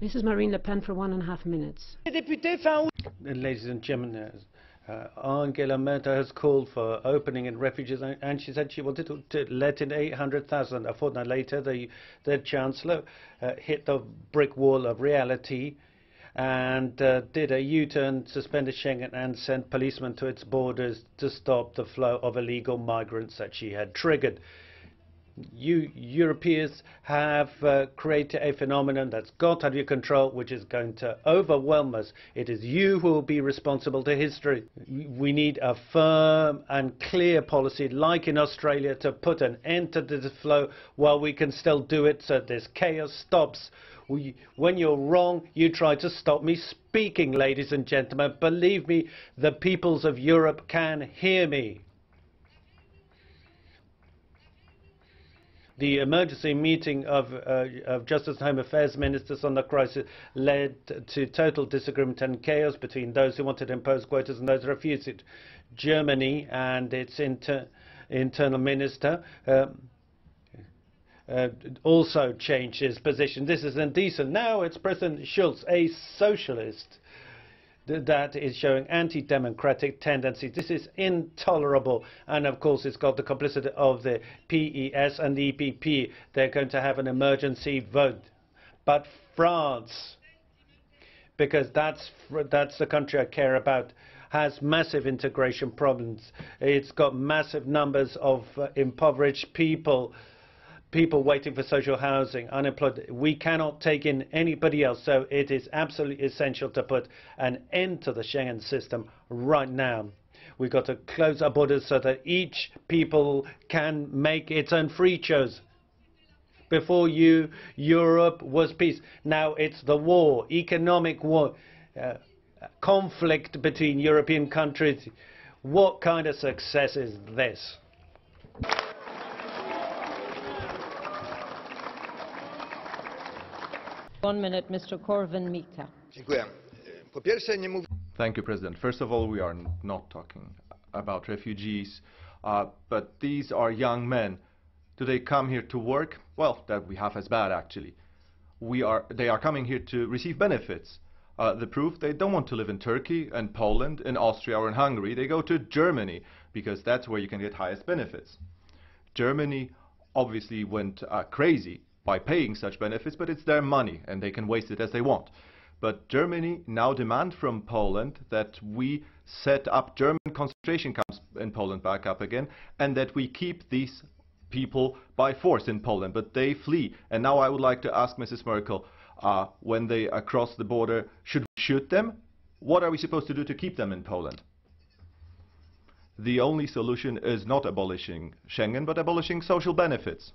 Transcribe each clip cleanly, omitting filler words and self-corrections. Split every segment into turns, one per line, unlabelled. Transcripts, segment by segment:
Mrs. Marine Le Pen for 1.5 minutes.
Ladies and gentlemen, Angela Merkel has called for opening in refugees, and she said she wanted to let in 800,000. A fortnight later, the Chancellor hit the brick wall of reality and did a U-turn, suspended Schengen, and sent policemen to its borders to stop the flow of illegal migrants that she had triggered. You Europeans have created a phenomenon that's got out of your control, which is going to overwhelm us. It is you who will be responsible to history. We need a firm and clear policy, like in Australia, to put an end to this flow while we can still do it so this chaos stops. When you're wrong, you try to stop me speaking, ladies and gentlemen. Believe me, the peoples of Europe can hear me. The emergency meeting of Justice and Home Affairs Ministers on the crisis led to total disagreement and chaos between those who wanted to impose quotas and those who refused it. Germany and its internal minister also changed his position. This is indecent. Now it's President Schulz, a socialist, that is showing anti-democratic tendencies. This is intolerable, and of course it's got the complicity of the PES and the EPP. They're going to have an emergency vote. But France, because that's the country I care about, has massive integration problems. It's got massive numbers of impoverished people waiting for social housing, unemployed. We cannot take in anybody else, so it is absolutely essential to put an end to the Schengen system right now. We've got to close our borders so that each people can make its own free choice. Before Europe was peace. Now it's the war, economic war, conflict between European countries. What kind of success is this?
One minute, Mr. KORWIN-MIKKE.
Thank you, President. First of all, we are not talking about refugees, but these are young men. Do they come here to work? Well, that we have as bad, actually. They are coming here to receive benefits. The proof, they don't want to live in Turkey and Poland, in Austria or in Hungary. They go to Germany because that's where you can get highest benefits. Germany obviously went crazy by paying such benefits, but it's their money and they can waste it as they want. But Germany now demand from Poland that we set up German concentration camps in Poland back up again, and that we keep these people by force in Poland, but they flee. And now I would like to ask Mrs. Merkel, when they cross the border, should we shoot them? What are we supposed to do to keep them in Poland? The only solution is not abolishing Schengen, but abolishing social benefits.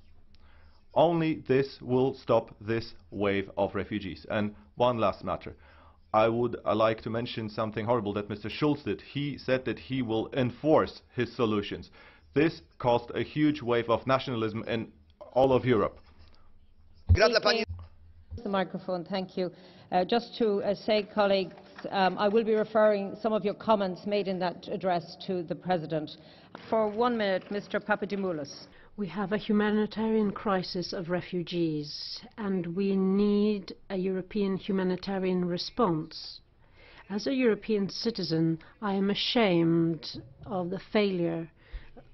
Only this will stop this wave of refugees. And one last matter. I would like to mention something horrible that Mr. Schulz did. He said that he will enforce his solutions. This caused a huge wave of nationalism in all of Europe.
The microphone, thank you. Just to say, colleagues, I will be referring some of your comments made in that address to the President. For 1 minute, Mr. Papadimoulis.
We have a humanitarian crisis of refugees, and we need a European humanitarian response. As a European citizen, I am ashamed of the failure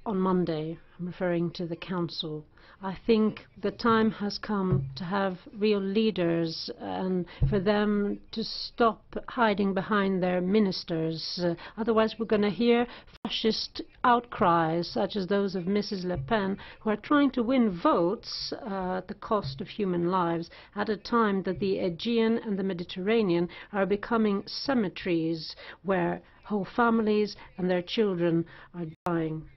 on Monday. I'm referring to the Council. I think the time has come to have real leaders and for them to stop hiding behind their ministers. Otherwise we're going to hear fascist outcries such as those of Mrs. Le Pen, who are trying to win votes at the cost of human lives at a time that the Aegean and the Mediterranean are becoming cemeteries where whole families and their children are dying.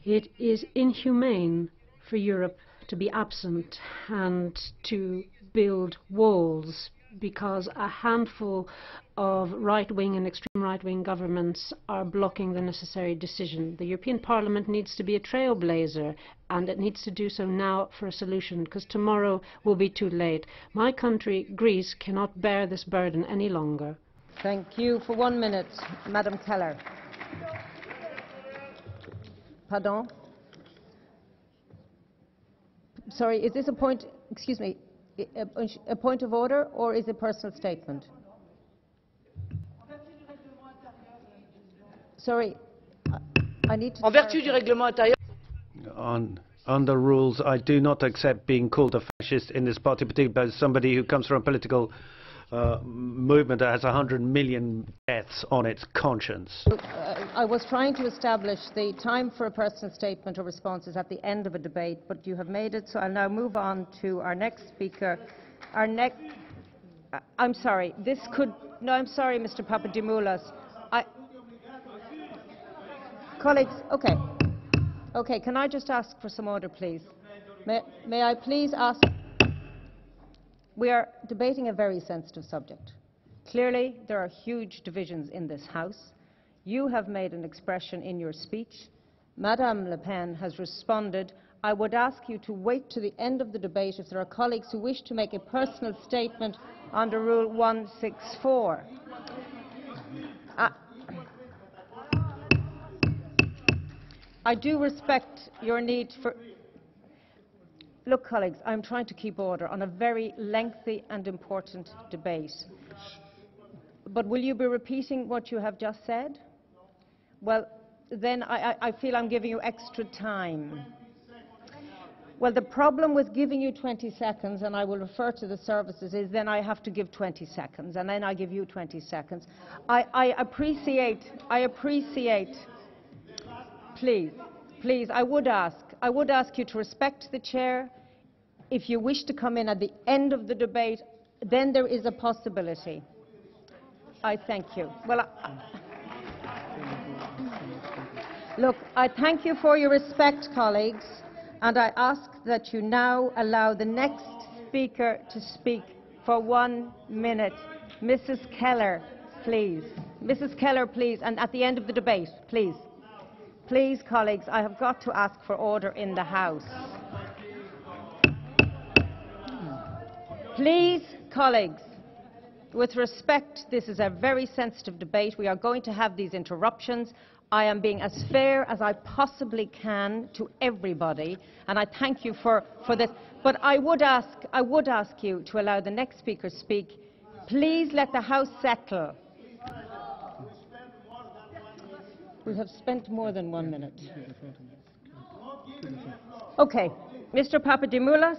It is inhumane for Europe to be absent and to build walls because a handful of right-wing and extreme right-wing governments are blocking the necessary decision. The European Parliament needs to be a trailblazer, and it needs to do so now for a solution, because tomorrow will be too late. My country, Greece, cannot bear this burden any longer.
Thank you. For 1 minute, Madam Keller. Pardon? Sorry, is this a point? Excuse me. A point of order, or is it a personal statement? Sorry, I need to...
En vertu du règlement intérieur.
On the rules, I do not accept being called a fascist in this party, particularly by somebody who comes from a political movement that has 100 million deaths on its conscience.
I was trying to establish the time for a personal statement or response is at the end of a debate, but you have made it, so I'll now move on to our next speaker. I'm sorry, this could... No, I'm sorry, Mr. Papadimoulis. Colleagues, okay. Okay, can I just ask for some order, please? May I please ask... We are debating a very sensitive subject. Clearly, there are huge divisions in this House. You have made an expression in your speech. Madame Le Pen has responded. I would ask you to wait to the end of the debate if there are colleagues who wish to make a personal statement under Rule 164. I do respect your need for... Look, colleagues, I'm trying to keep order on a very lengthy and important debate. But will you be repeating what you have just said? Well, then I feel I'm giving you extra time. Well, the problem with giving you 20 seconds, and I will refer to the services, is then I have to give 20 seconds, and then I give you 20 seconds. I appreciate... Please, I would ask you to respect the chair. If you wish to come in at the end of the debate, then there is a possibility. I thank you. Well, look, I thank you for your respect, colleagues, and I ask that you now allow the next speaker to speak for 1 minute. Mrs. Keller, please. Mrs. Keller, please, and at the end of the debate, please. Please, colleagues, I have got to ask for order in the House. Please, colleagues, with respect, this is a very sensitive debate. We are going to have these interruptions. I am being as fair as I possibly can to everybody, and I thank you for this. But I would ask you to allow the next speaker to speak. Please let the House settle. We have spent more than 1 minute. Okay, Mr. Papadimoulis,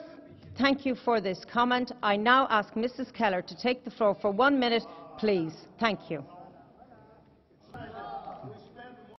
thank you for this comment. I now ask Mrs. Keller to take the floor for 1 minute, please. Thank you.